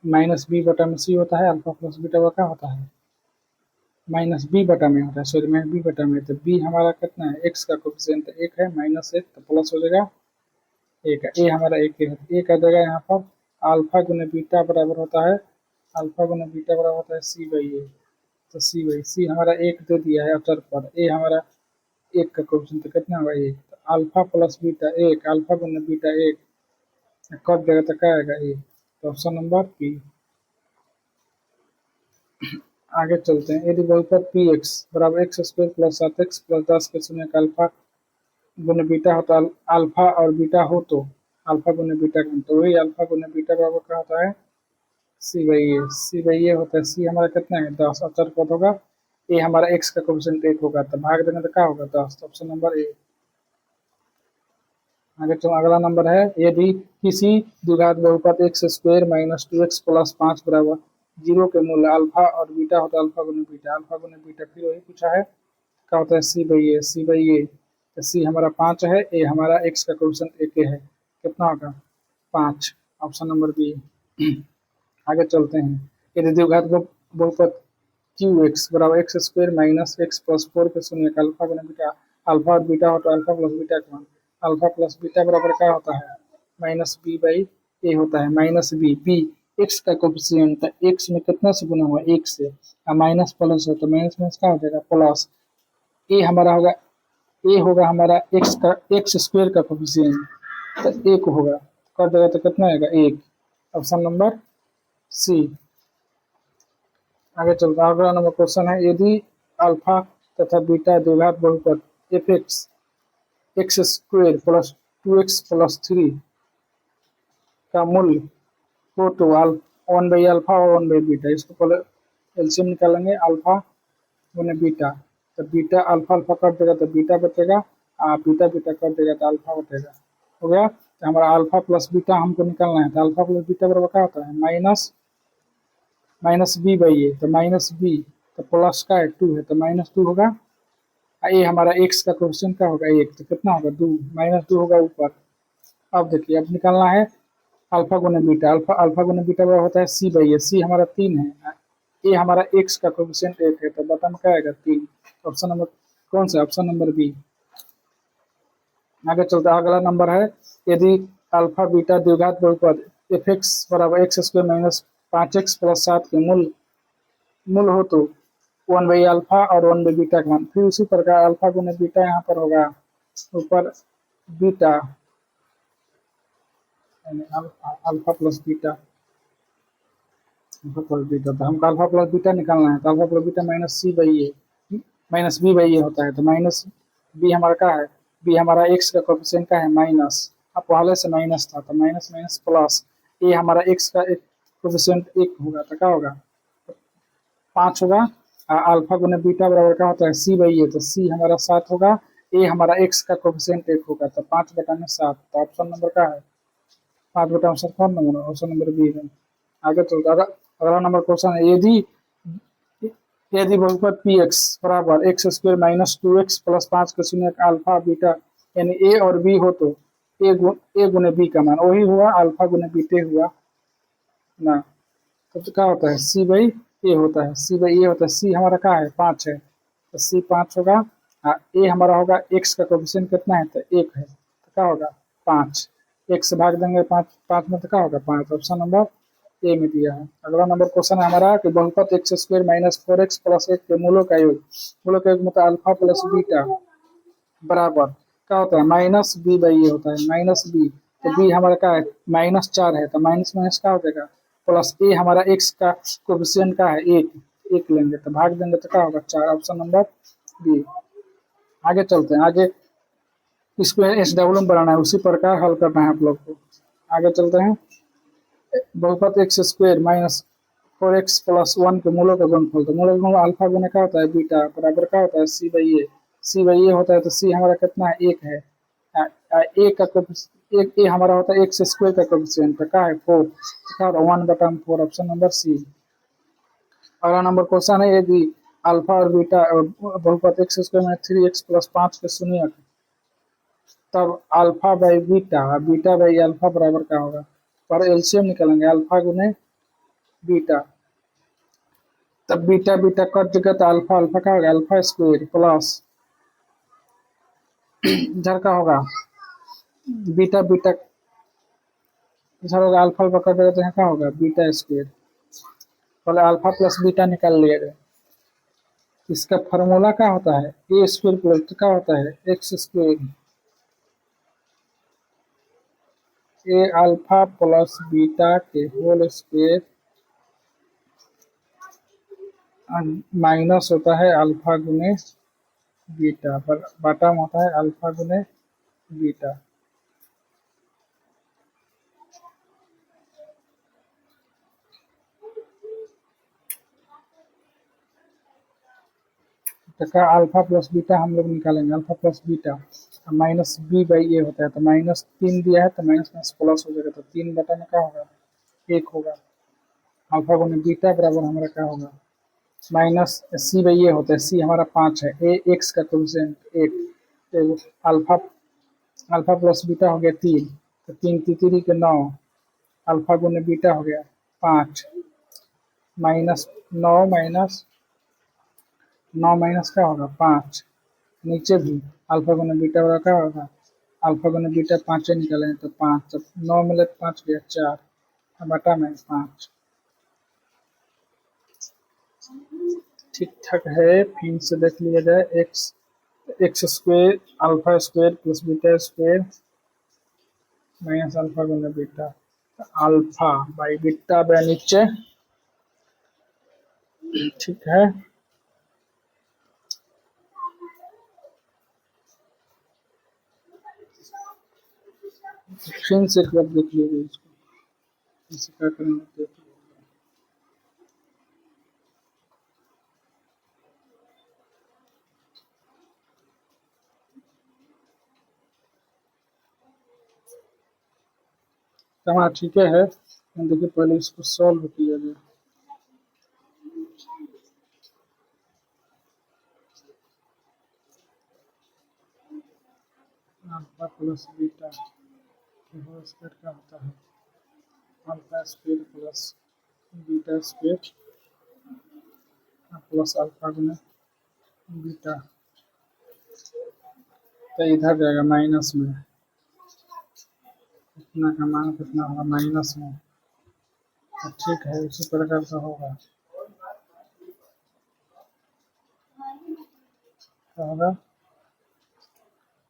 -b/c होता है, अल्फा प्लस बीटा का क्या होता है -b/में होता है, सॉरी -b/में। तो b हमारा कितना है एक्स का कोफिशिएंट 1 है, -1 तो प्लस हो जाएगा 1 है, ए हमारा 1 है, एक आ जाएगा यहाँ पर। अल्फा गुने बीटा बराबर होता है, अल्फा गुने बीटा बराबर होता है c/a, तो c/c हमारा 1 दे दिया है अचर पर, ए हमारा 1 का कोफिशिएंट कितना होगा 1, तो अल्फा प्लस बीटा 1, अल्फा गुने बीटा 1 कट जाएगा तो क्या आएगा 1, तो ऑप्शन नंबर पी। आगे चलते हैं, यदि बहुपद पी एक्स बराबर x square plus 7x plus 10 के शून्य का अल्फा गुने बीटा होता है, अल्फा और बीटा हो तो अल्फा गुने बीटा का, तो वही अल्फा गुने बीटा बराबर क्या होता है c/a, c/a होता है, c हमारा कितना है 10 अचर पद होगा, ए हमारा x का कोफिशिएंट 1 होगा, तो भाग देंगे तो क्या होगा 10, तो ऑप्शन नंबर ए। आगे चलो, अगला नंबर है यदि किसी द्विघात बहुपद x square minus 2x plus 5 बराबर 0 के मूल्य अल्फा और बीटा होता है अल्फा गुने बीटा, अल्फा गुने बीटा फिर वही पूछा है क्या होता है c/a, c/a, तो c हमारा 5 है, ए हमारा x का कोफिशिएंट 1 है, कितना होगा 5, ऑप्शन नंबर बी। आगे चलते हैं, यदि द्विघात बहुपद क्यू एक्स बराबर x square minus x plus 4 के शून्य का अल्फा गुने बीटा, अल्फा और बीटा हो तो अल्फा प्लस बीटा का मान, अल्फा प्लस बीटा बराबर क्या होता है -b/a होता है, -b, b एक्स का कोफिशिएंट, एक्स में कितना से गुना हुआ 1 से, माइनस प्लस हो तो माइनस माइनस क्या हो जाएगा प्लस, ए हमारा होगा, ए होगा हमारा एक्स का एक्स स्क्वायर का कोफिशिएंट, तो 1 होगा, कर देगा तो कितना आएगा 1, ऑप्शन नंबर सी। आगे चलता है, अगला नंबर क्वेश्चन है यदि अल्फा तथा बीटा द्विघात बहुपद F x x square plus 2x plus 3 का मूल्य हो तो 1/अल्फा और 1/बीटा, इसको पहले एलसीएम निकालेंगे, अल्फा गुने बीटा, तो बीटा अल्फा अल्फा कर देगा तो बीटा बचेगा, बीटा बीटा कर देगा तो अल्फा बचेगा, हो गया। तो हमारा अल्फा प्लस बीटा हमको निकालना है, तो अल्फा प्लस बीटा बराबर क्या होता है -b/a, तो -b तो प्लस का है 2 है तो -2 होगा, ये हमारा x का कोफिशिएंट क्या होगा 1, तो कितना होगा 2, -2 होगा ऊपर। अब देखिए अब निकालना है अल्फा गुने बीटा, अल्फा अल्फा गुने बीटा बराबर होता है सी बाई ए। सी हमारा 3 है, ए हमारा एक्स का कोफिशिएंट 1 है, तो बता में क्या आएगा 3। ऑप्शन नंबर कौन सा? Option number B. आगे चलते अगला नंबर है, यदि अल्फा बीटा द्विघात बहुपद एफ एक्स बराबर x square minus 5x plus 7 के मूल हो तो 1 बाई अल्फा और 1 बाई बीटा का मान। फिर उसी प्रकार अल्फा गुने बीटा यहाँ पर होगा ऊपर बीटा, यानी alpha alpha plus beta, alpha plus beta, तो हमको अल्फा प्लस बीटा निकालना है, तो alpha plus beta minus c by a minus b by a होता है, तो माइनस बी हमारा क्या है? बी हमारा एक्स का कोफिशिएंट का है माइनस, अब पहले से माइनस था तो माइनस माइनस प्लस, ए हमारा एक्स का एक कोफिशिएंट 1 होगा तो क्या होगा? 5 होगा। अल्फा गुने बीटा बराबर क्या होता है? सी बाई ए, तो सी हमारा 7 होगा, ए हमारा एक्स का कोफिशिएंट 1 होगा, तो 5 बटा में 7, तो ऑप्शन नंबर क्या है? 5 बटा में 7 कौन नंबर? ऑप्शन नंबर बी है। आगे चलते अगला नंबर क्वेश्चन है, यदि यदि बहुपद पी एक्स बराबर x square minus 2x plus 5 के शून्य अल्फा बीटा यानी ए और बी हो तो ए गुने बी का मान वही हुआ अल्फा गुने बीटे हुआ ना, तो क्या होता है? सी बाई ए होता है, सी बाई ए होता है। सी हमारा क्या है? 5 है, तो सी 5 होगा। ए हमारा होगा एक्स का कोफिशिएंट कितना है? तो 1 है, तो क्या होगा? 5। एक से भाग देंगे 5, 5 में तो क्या होगा? 5। ऑप्शन नंबर ए में दिया है। अगला नंबर क्वेश्चन है हमारा कि बहुपद x square minus 4x plus 1 के मूलों का योग, मूलों का योग मतलब अल्फा प्लस बीटा बराबर क्या होता है? माइनस बी बाई ए होता है, माइनस बी, तो बी हमारा क्या है? माइनस 4 है, तो माइनस माइनस क्या हो जाएगा? प्लस ए हमारा एक्स का कोफिशिएंट का है 1, 1 लेंगे तो भाग देंगे तो क्या होगा? 4। Option number B. आगे चलते हैं, आगे इसको एस डब्ल्यू में बनाना है, उसी प्रकार हल करना है आप लोग को। आगे चलते हैं, बहुपद x square minus 4x plus 1 के मूलों का गुणनफल, तो मूलों का गुणनफल अल्फा गुने क्या होता है? बीटा बराबर क्या होता है? सी by A. C by a होता है, तो सी हमारा कितना है? 1 है। ए का एक ए हमारा होता है एक्स स्क्वायर का कोफिशिएंट, तो क्या है? 4, तो क्या होगा? 1 बटा 4। Option number C. अगला नंबर क्वेश्चन है, यदि अल्फा और बीटा बहुपद एक्स स्क्वायर में 3x प्लस 5 के शून्य तब alpha by beta beta by alpha बराबर क्या होगा? पर एलसीएम निकालेंगे, अल्फा गुने बीटा, तब बीटा बीटा कट जगह तो अल्फा अल्फा का होगा? अल्फा स्क्वायर प्लस इधर का होगा बीटा बीटा, इधर होगा अल्फा अल्फा कट जगह तो यहाँ का होगा? Beta square. पहले अल्फा प्लस बीटा निकाल लिया गया। इसका फार्मूला क्या होता है? ए स्क्वायर प्लस क्या होता है? एक्स स्क्वायर, ए अल्फा प्लस बीटा के होल स्क्वायर माइनस होता है अल्फा गुने बीटा, बटा में होता है अल्फा गुने बीटा। तो क्या अल्फा प्लस बीटा हम लोग निकालेंगे, alpha plus beta minus b by a होता है, तो माइनस 3 दिया है तो माइनस माइनस प्लस हो जाएगा, तो 3 बटा में क्या होगा? 1 होगा। अल्फा गुने बीटा बराबर हमारा क्या होगा? माइनस सी बाई ए होता है, सी हमारा 5 है, ए एक्स का कोफिशिएंट 1, तो अल्फा अल्फा प्लस बीटा हो गया 3, तो 3 तितरी के 9, अल्फा गुने बीटा हो गया 5, माइनस 9 माइनस 9 माइनस क्या होगा? 5। नीचे भी अल्फा गुने बीटा वाला क्या होगा? अल्फा गुने बीटा 5 निकालेंगे तो 5, जब 9 मिले 5 गया 4, बटा में 5। ठीक ठाक है, फिर से देख लिया जाए। X x square alpha square plus beta square minus alpha गुना beta, alpha by beta by नीचे। ठीक है, फिर से एक बार देख लीजिए इसको, इसे क्या करेंगे देख लीजिए। हाँ ठीक है, देखिए पहले इसको सॉल्व किया जाए। Alpha plus beta whole square क्या होता है? Alpha square plus beta square plus alpha गुना बीटा, तो इधर जाएगा माइनस में, इतना का मान कितना होगा माइनस में, तो ठीक है उसी प्रकार से होगा, तो होगा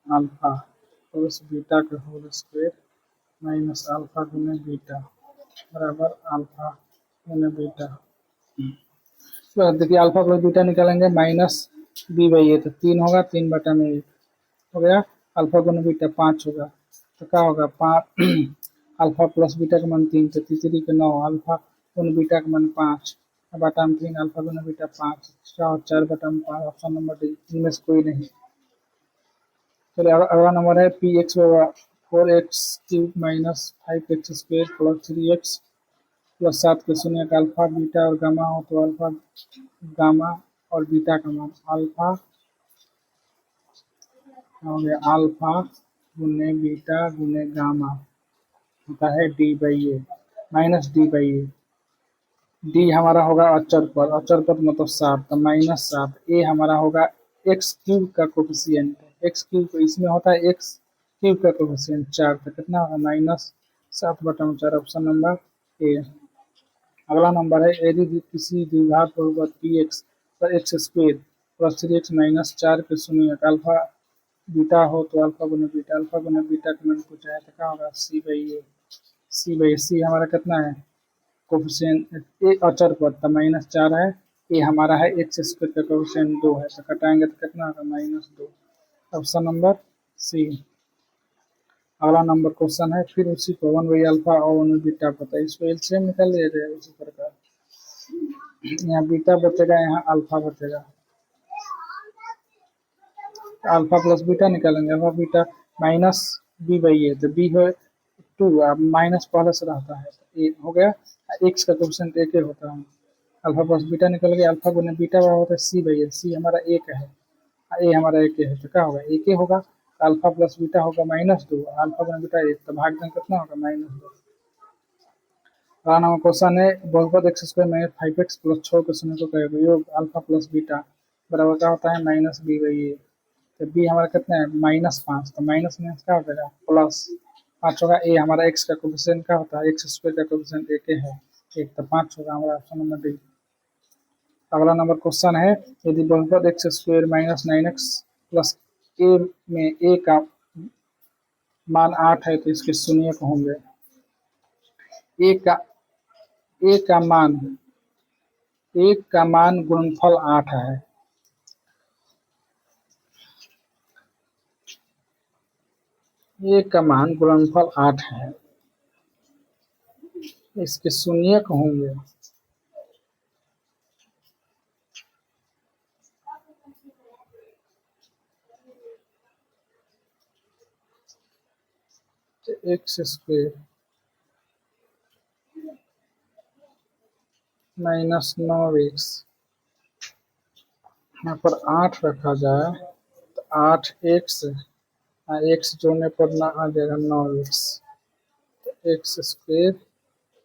अल्फा प्लस बीटा का होल स्क्वायर माइनस अल्फा गुना बीटा बराबर अल्फा गुना बीटा। तो देखिए अल्फा प्लस बीटा निकालेंगे माइनस बी बाई ए, तो 3 होगा, 3 बटा में 1 हो गया, अल्फा गुना बीटा 5 होगा, तो क्या होगा 5 अल्फा प्लस बीटा का मान 3, तो तीसरी के 9, अल्फा गुना बीटा का मान 5 बटा में 3, अल्फा गुना बीटा 5, 4 बटा में 5, ऑप्शन नंबर डी, इनमें से कोई नहीं। चलिए अगला नंबर है P x 4x³ minus 5x square plus 3x plus 7 के शून्य का अल्फा बीटा और गामा हो, तो अल्फा गामा और बीटा का मान अल्फा हो गया अल्फा गुने बीटा गुने गामा होता है D by a minus D by A. D हमारा होगा अचर पर, अचर पर मतलब 7, तो माइनस 7, ए हमारा होगा x³ का कोफिशिएंट, x³ इसमें होता है x³ का कोफिशिएंट 4, तो कितना होगा माइनस 7 बटा में 4, ऑप्शन नंबर ए। अगला नंबर है यदि किसी द्विघात बहुपद पी एक्स पर x square plus 3x minus 4 के शून्य का अल्फा बीटा हो, तो अल्फा गुना बीटा का मान पूछा है, तो क्या होगा सी बाई ए। सी बाई सी हमारा कितना है कोफिशिएंट ए अचर पर, तो माइनस 4 है, ए हमारा है एक्स स्क्वायर का कोफिशिएंट 2 है, तो कटाएंगे तो कितना होगा माइनस 2, ऑप्शन नंबर सी। अगला नंबर क्वेश्चन है फिर उसी को 1 बाई अल्फा और 1 बीटा पता है, इसको एलसीएम निकाल लिया जाएगा उसी प्रकार, यहाँ बीटा बचेगा यहाँ अल्फा बचेगा, अल्फा प्लस बीटा निकालेंगे, alpha beta minus b by a, तो बी है 2, अब माइनस पहले से रहता है, तो ए हो गया, एक्स का कोफिशिएंट एक होता है, अल्फा प्लस बीटा निकल गया, अल्फा गुना बीटा होता है सी बाई ए, सी हमारा एक है, ए हमारा एक है, तो क्या होगा एक ही होगा, अल्फा प्लस बीटा होगा -2, अल्फा गुना बीटा 1, तो भाग दें कितना होगा -2। अगला नंबर क्वेश्चन है बहुपद x square minus 5x plus 6 के शून्य को योग अल्फा प्लस बीटा बराबर क्या होता है माइनस बी बाई ए, तो बी हमारा कितना है -5, तो माइनस माइनस क्या हो जाएगा प्लस 5 होगा, ए हमारा एक्स का कोफिशिएंट क्या होता है एक्स स्क्वायर का कोफिशिएंट एक है 1, तो 5 होगा हमारा ऑप्शन नंबर डी। अगला नंबर क्वेश्चन है यदि बहुपद x square minus 9x plus a में ए का मान 8 है, तो इसके शून्य होंगे, ए का मान गुणनफल 8 है, ए का मान गुणनफल 8 है, इसके शून्य होंगे, तो एक्स स्क्वायर माइनस 9x यहाँ पर 8 रखा जाए, तो 8x एक्स जोड़ने पर ना आ जाएगा 9x, तो x square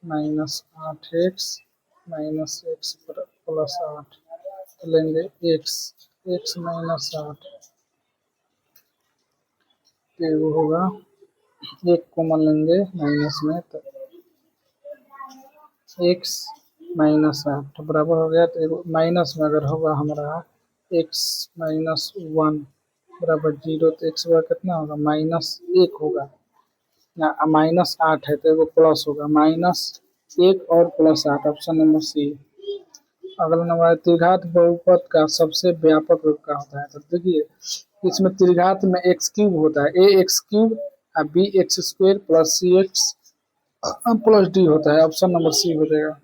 minus 8x minus x plus 8, तो लेंगे x माइनस 8, तो वो होगा एक कॉमन लेंगे माइनस में, तो x माइनस 8 बराबर हो गया, तो माइनस में अगर होगा हमारा x माइनस 1 बराबर 0, तो x बराबर कितना होगा -1 होगा, या -8 है तो वो प्लस होगा -1 और प्लस 8, ऑप्शन नंबर सी। अगला नंबर त्रिघात बहुपद का सबसे व्यापक रूप का होता है, तो देखिए इसमें त्रिघात में x³ होता है, ax³ b x square plus c x plus d होता है, ऑप्शन नंबर सी हो जाएगा।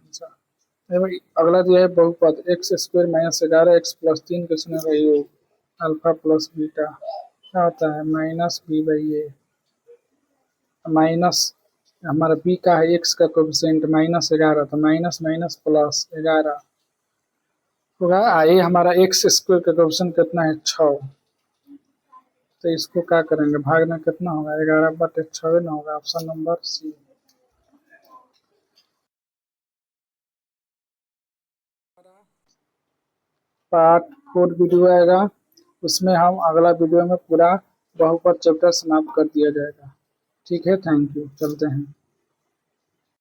अगला दिया है बहुपद x square minus 11x plus 3 के शून्य का योग अल्फा प्लस बीटा क्या होता है minus b by a, minus हमारा बी का है एक्स का कोफिशिएंट -11, तो माइनस माइनस प्लस 11 होगा, ये हमारा एक्स स्क्वायर का कोफिशिएंट कितना है 6, तो इसको क्या करेंगे भागना कितना होगा 11/6 ना होगा, option number C. Part 4 video आएगा, उसमें हम अगला वीडियो में पूरा बहुपद चैप्टर समाप्त कर दिया जाएगा। ठीक है, थैंक यू, चलते हैं।